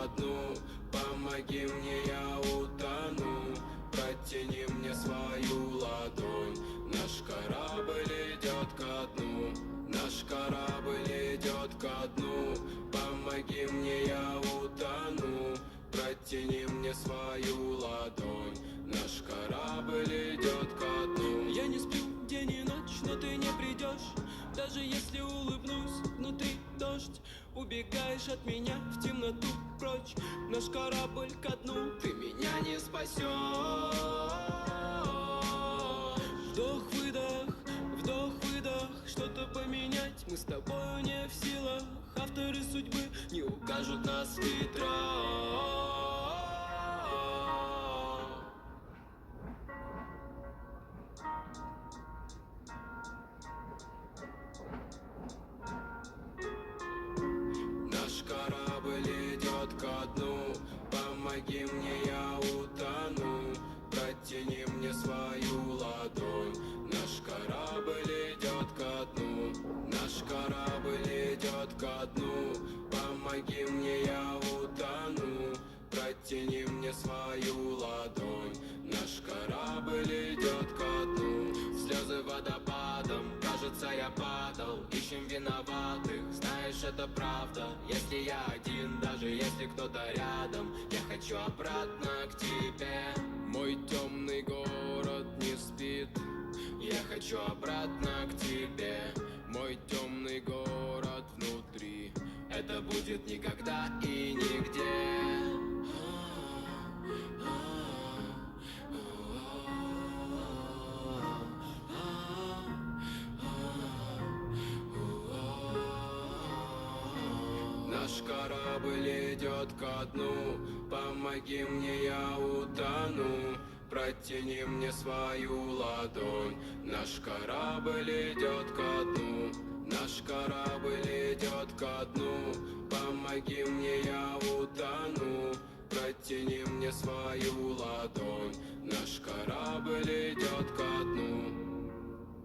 ко дну. Помоги мне, я утону. Протяни мне свою ладонь. Наш корабль идет ко дну. Наш корабль идет ко дну. Помоги мне, я утону. Протяни мне свою ладонь. Наш корабль идет ко дну. Я не сплю день и ночь, но ты не придешь. Даже если улыбнусь, внутри дождь. Убегаешь от меня в темноту прочь. Наш корабль ко дну. Ты меня не спасешь. Вдох-выдох, что-то поменять мы с тобою не в силах. Авторы судьбы не укажут нас в ветра. Наш корабль идет ко дну. Помоги мне, я утону. Протяни мне свою ладонь. Наш корабль идет ко дну. Наш корабль идет ко дну. Помоги мне, я утону. Протяни мне свою ладонь. Наш корабль идет ко дну. Слезы водопадом, кажется, я падал. Ищем виноватых, знаешь, это правда. Если я один, даже если кто-то рядом, я хочу обратно к тебе. Мой темный город не спит. Я хочу обратно к тебе. Мой темный город внутри. Это будет никогда и нигде. Наш корабль идет ко дну. Помоги мне, я утону. Протяни мне свою ладонь. Наш корабль идет ко дну. Наш корабль идет ко дну. Помоги мне, я утону. Протяни мне свою ладонь. Наш корабль идет ко дну.